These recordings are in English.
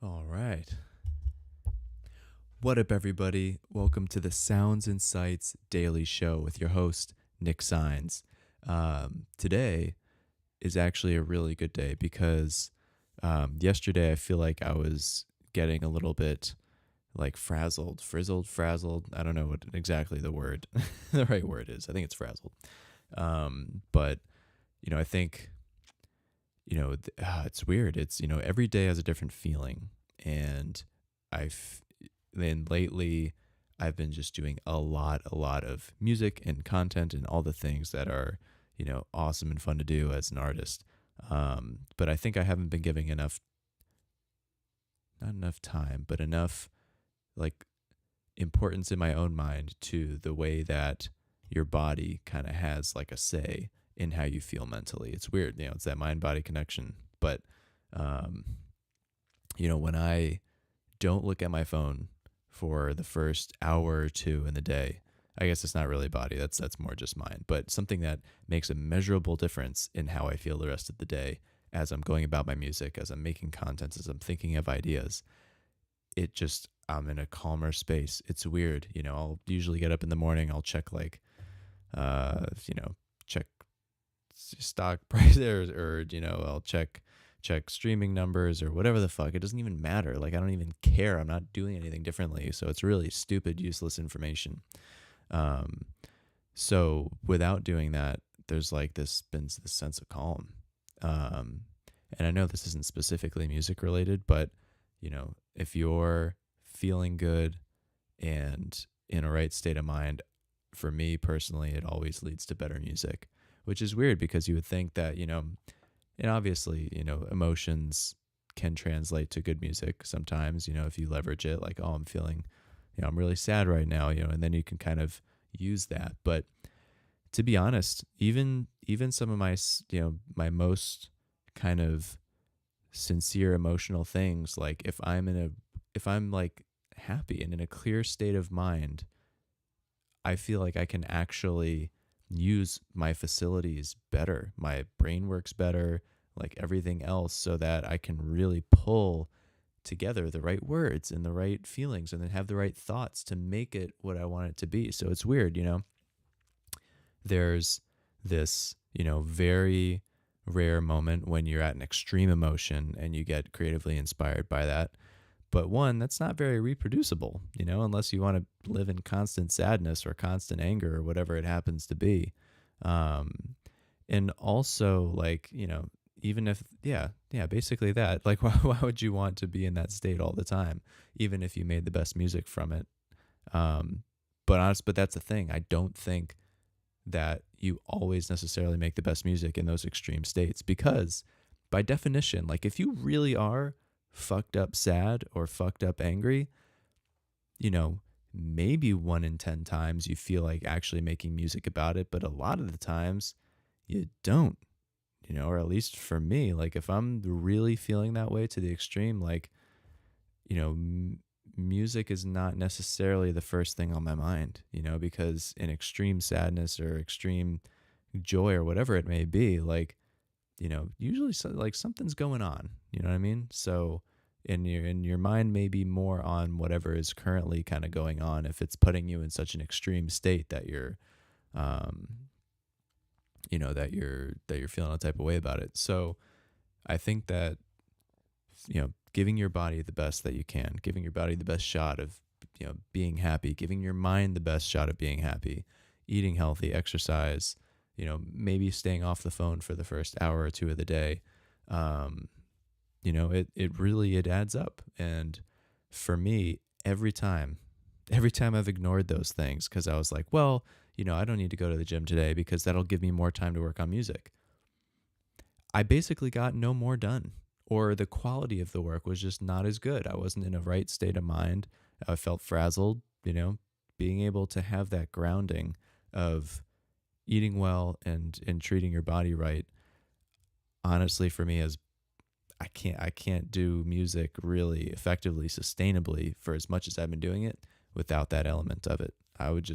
All right. What up, everybody? Welcome to the Sounds and Sights Daily Show with your host, Nick Saenz. Today is actually a really good day because yesterday I feel like I was getting a little bit like frizzled. I don't know what exactly the right word is. I think it's frazzled. But, I think, it's weird. It's, every day has a different feeling. And I've then lately I've been just doing a lot of music and content and all the things that are, awesome and fun to do as an artist. But I think I haven't been giving not enough time, but enough like importance in my own mind to the way that your body kind of has like a say in how you feel mentally. It's weird, it's that mind body connection. But, um, when I don't look at my phone for the first hour or two in the day, I guess it's not really body. That's more just mind, but something that makes a measurable difference in how I feel the rest of the day as I'm going about my music, as I'm making content, as I'm thinking of ideas. I'm in a calmer space. It's weird. I'll usually get up in the morning. I'll check check stock price or I'll check streaming numbers or whatever the fuck. It doesn't even matter. Like, I don't even care. I'm not doing anything differently. So it's really stupid, useless information. So without doing that, there's like this sense of calm. And I know this isn't specifically music related, but if you're feeling good and in a right state of mind, for me personally, it always leads to better music, which is weird because you would think that, and obviously, emotions can translate to good music sometimes, if you leverage it, like, oh, I'm feeling, I'm really sad right now, and then you can kind of use that. But to be honest, even some of my, my most kind of sincere emotional things, like if I'm like happy and in a clear state of mind, I feel like I can actually use my facilities better. My brain works better, like everything else, so that I can really pull together the right words and the right feelings and then have the right thoughts to make it what I want it to be. So it's weird, there's this, very rare moment when you're at an extreme emotion and you get creatively inspired by that. But one, that's not very reproducible, unless you want to live in constant sadness or constant anger or whatever it happens to be. And also, like, even if, basically that, like, why would you want to be in that state all the time, even if you made the best music from it? But that's the thing. I don't think that you always necessarily make the best music in those extreme states, because by definition, like, if you really are fucked up sad or fucked up angry, maybe 1 in 10 times you feel like actually making music about it, but a lot of the times you don't, or at least for me, like, if I'm really feeling that way to the extreme, like, music is not necessarily the first thing on my mind, because in extreme sadness or extreme joy or whatever it may be, like, usually like something's going on, you know what I mean? So in your mind may be more on whatever is currently kind of going on, if it's putting you in such an extreme state that you're, that you're feeling a type of way about it. So I think that, giving your body the best that you can, giving your body the best shot of, being happy, giving your mind the best shot of being happy, eating healthy, exercise, maybe staying off the phone for the first hour or two of the day. It adds up. And for me, every time I've ignored those things because I was like, well, I don't need to go to the gym today because that'll give me more time to work on music, I basically got no more done, or the quality of the work was just not as good. I wasn't in a right state of mind. I felt frazzled, being able to have that grounding of eating well and treating your body right. Honestly, for me, as I can't do music really effectively, sustainably for as much as I've been doing it without that element of it. I would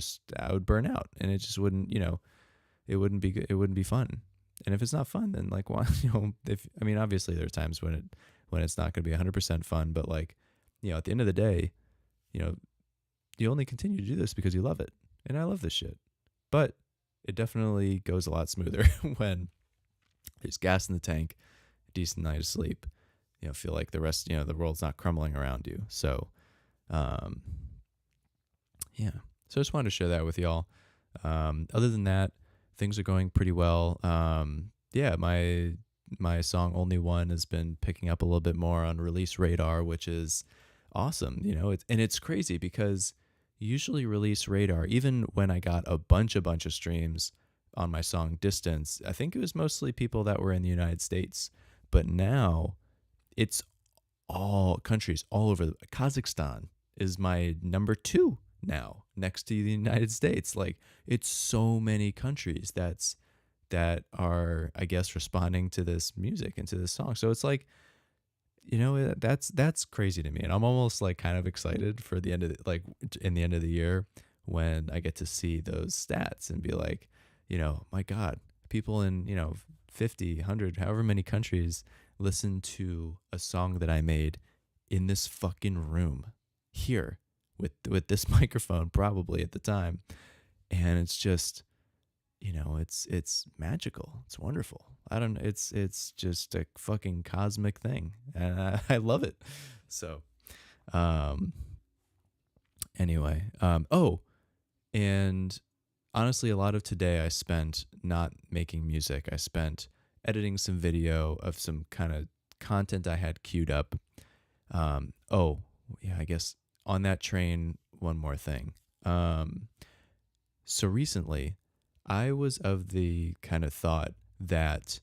burn out, and it just wouldn't, it wouldn't be good. It wouldn't be fun. And if it's not fun, then like, why, obviously there are times when when it's not going to be 100% fun. But like, at the end of the day, you know, you only continue to do this because you love it. And I love this shit. But it definitely goes a lot smoother when there's gas in the tank, a decent night of sleep, feel like the rest, the world's not crumbling around you. So, yeah. So I just wanted to share that with y'all. Other than that, things are going pretty well. Yeah, my song Only One has been picking up a little bit more on release radar, which is awesome. It's crazy because usually release radar, even when I got a bunch of streams on my song Distance, I think it was mostly people that were in the United States. But now it's all countries all over. Kazakhstan is my number 2 now, next to the United States. Like, it's so many countries that are, I guess, responding to this music and to this song. So it's like, that's crazy to me. And I'm almost like kind of excited for the end of in the end of the year when I get to see those stats and be like, my God, people in, 50, 100, however many countries listen to a song that I made in this fucking room here with this microphone probably at the time. And it's just, it's magical. It's wonderful. It's just a fucking cosmic thing. And I love it. So, anyway, and honestly, a lot of today I spent not making music. I spent editing some video of some kind of content I had queued up. I guess on that train, one more thing. So recently, I was of the kind of thought that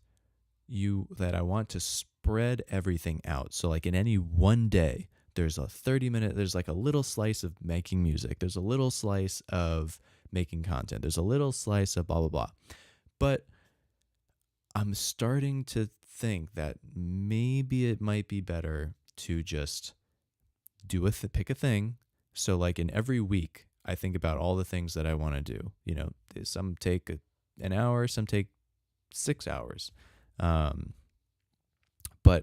I want to spread everything out. So like in any one day, there's a 30-minute, there's like a little slice of making music. There's a little slice of making content. There's a little slice of blah, blah, blah. But I'm starting to think that maybe it might be better to just pick a thing. So like in every week, I think about all the things that I want to do. Some take an hour, some take 6 hours. But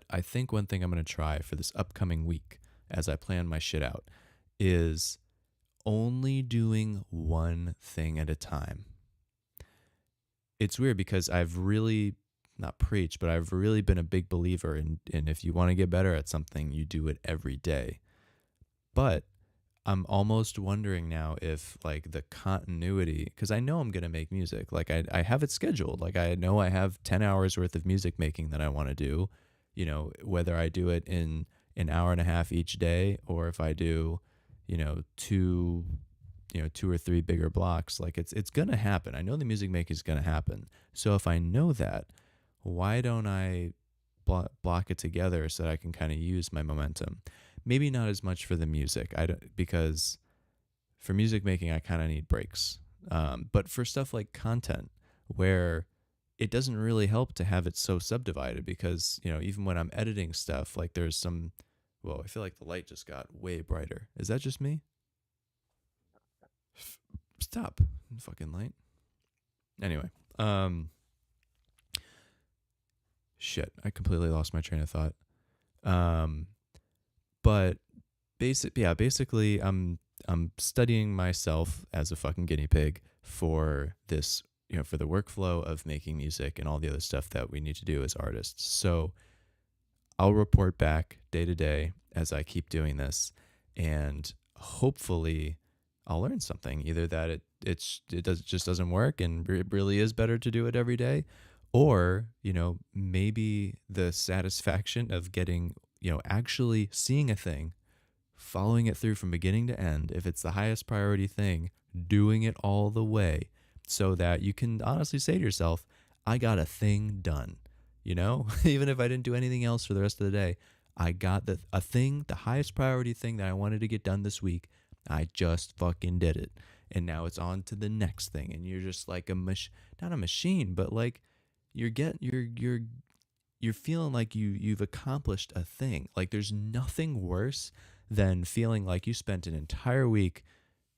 I think one thing I'm going to try for this upcoming week as I plan my shit out is only doing one thing at a time. It's weird because I've really not preached, but I've really been a big believer in if you want to get better at something, you do it every day. But I'm almost wondering now if like the continuity, because I know I'm going to make music. Like I have it scheduled. Like I know I have 10 hours worth of music making that I want to do, whether I do it in an hour and a half each day, or if I do, 2 or 3 bigger blocks, like it's going to happen. I know the music making is going to happen. So if I know that, why don't I block it together so that I can kind of use my momentum? Maybe not as much for the music, because for music making, I kind of need breaks. But for stuff like content, where it doesn't really help to have it so subdivided, because, even when I'm editing stuff, like there's some, whoa, I feel like the light just got way brighter. Is that just me? Stop, fucking light. Anyway, shit, I completely lost my train of thought. But basically, I'm studying myself as a fucking guinea pig for this, for the workflow of making music and all the other stuff that we need to do as artists. So I'll report back day to day as I keep doing this, and hopefully I'll learn something. Either that it just doesn't work, and it really is better to do it every day, or maybe the satisfaction of getting, actually seeing a thing, following it through from beginning to end, if it's the highest priority thing, doing it all the way, so that you can honestly say to yourself, I got a thing done. Even if I didn't do anything else for the rest of the day, I got the highest priority thing that I wanted to get done this week. I just fucking did it. And now it's on to the next thing. And you're just like not a machine, but like you're feeling like you've accomplished a thing. Like there's nothing worse than feeling like you spent an entire week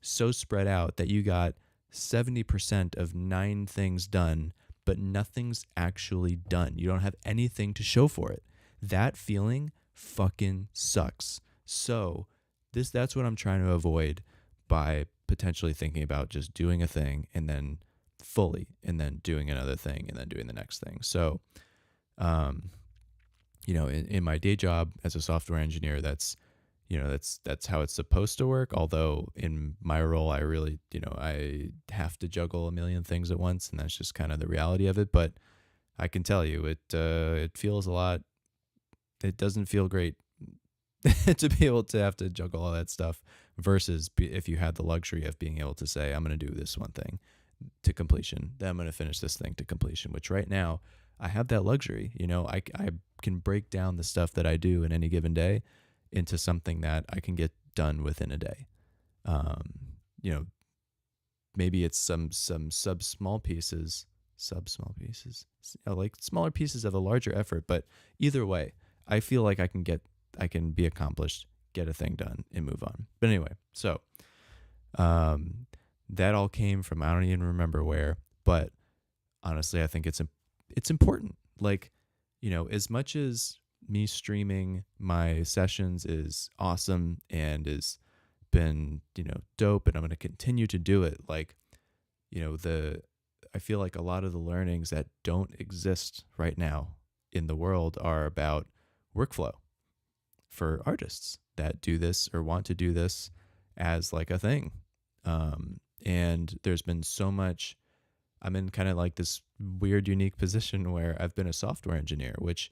so spread out that you got 70% of 9 things done, but nothing's actually done. You don't have anything to show for it. That feeling fucking sucks. So that's what I'm trying to avoid by potentially thinking about just doing a thing and then fully, and then doing another thing and then doing the next thing. So, in my day job as a software engineer, that's how it's supposed to work. Although in my role, I really, I have to juggle a million things at once, and that's just kind of the reality of it. But I can tell you, it feels a lot. It doesn't feel great to be able to have to juggle all that stuff versus if you had the luxury of being able to say, I'm going to do this one thing to completion, then I'm going to finish this thing to completion, which right now I have that luxury. I can break down the stuff that I do in any given day into something that I can get done within a day. Maybe it's some small pieces, like smaller pieces of a larger effort, but either way, I feel like I can be accomplished, get a thing done, and move on. But anyway, so that all came from, I don't even remember where, but honestly, I think it's important. Like, as much as me streaming my sessions is awesome and is been, dope, and I'm going to continue to do it. Like, I feel like a lot of the learnings that don't exist right now in the world are about workflow for artists that do this or want to do this as like a thing. And there's been so much, I'm in kind of like this weird, unique position where I've been a software engineer, which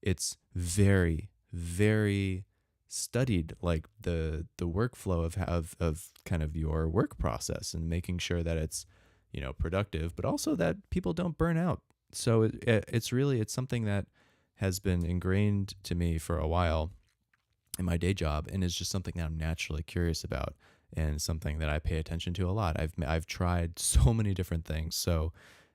it's very, very studied, like the workflow of kind of your work process and making sure that it's, productive, but also that people don't burn out. So it's something that has been ingrained to me for a while in my day job, and is just something that I'm naturally curious about, and something that I pay attention to a lot. I've tried so many different things. So,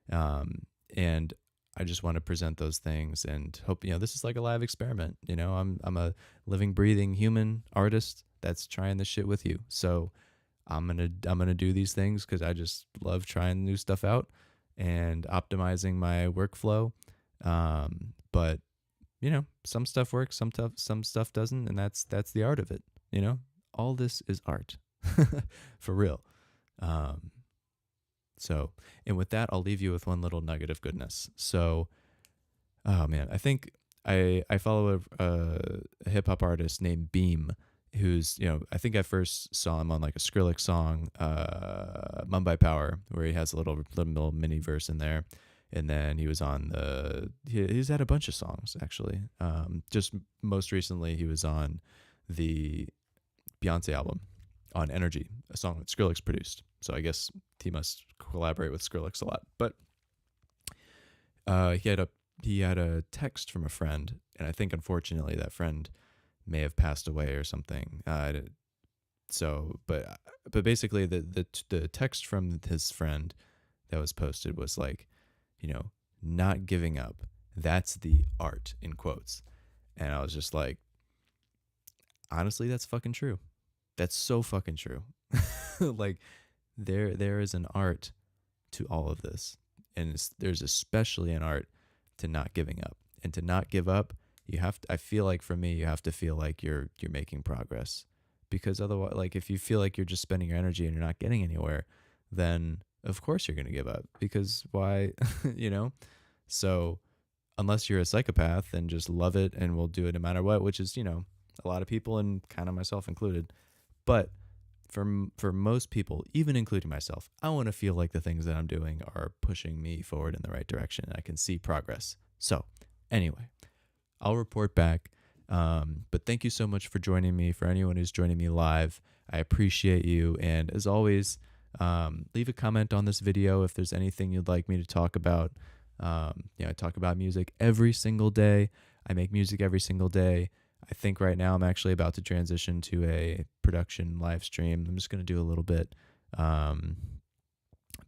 and I just want to present those things and hope, this is like a live experiment. I'm a living, breathing human artist that's trying this shit with you. So I'm going to do these things because I just love trying new stuff out and optimizing my workflow. But some stuff works, some stuff doesn't, and that's the art of it. All this is art. For real. So, and with that, I'll leave you with one little nugget of goodness. So, oh man, I think I follow a hip hop artist named Beam, who's, I think I first saw him on like a Skrillex song, Mumbai Power, where he has a little mini verse in there. And then he was on he's had a bunch of songs actually. Just most recently, he was on the Beyonce album on Energy, a song that Skrillex produced. So I guess he must collaborate with Skrillex a lot. But he had a text from a friend, and I think unfortunately that friend may have passed away or something. But basically the text from his friend that was posted was like, not giving up. That's the art, in quotes. And I was just like, honestly, that's fucking true. That's so fucking true. Like there is an art to all of this. And there's especially an art to not giving up. And to not give up, I feel like for me, you have to feel like you're making progress. Because otherwise, like if you feel like you're just spending your energy and you're not getting anywhere, then of course you're going to give up, because why, So unless you're a psychopath and just love it and will do it no matter what, which is, a lot of people and kind of myself included. But for most people, even including myself, I want to feel like the things that I'm doing are pushing me forward in the right direction and I can see progress. So anyway, I'll report back. But thank you so much for joining me. For anyone who's joining me live, I appreciate you. And as always, leave a comment on this video if there's anything you'd like me to talk about. I talk about music every single day. I make music every single day. I think right now I'm actually about to transition to a production live stream. I'm just going to do a little bit.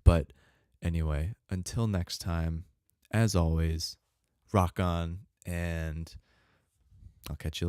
But anyway, until next time, as always, rock on, and I'll catch you later.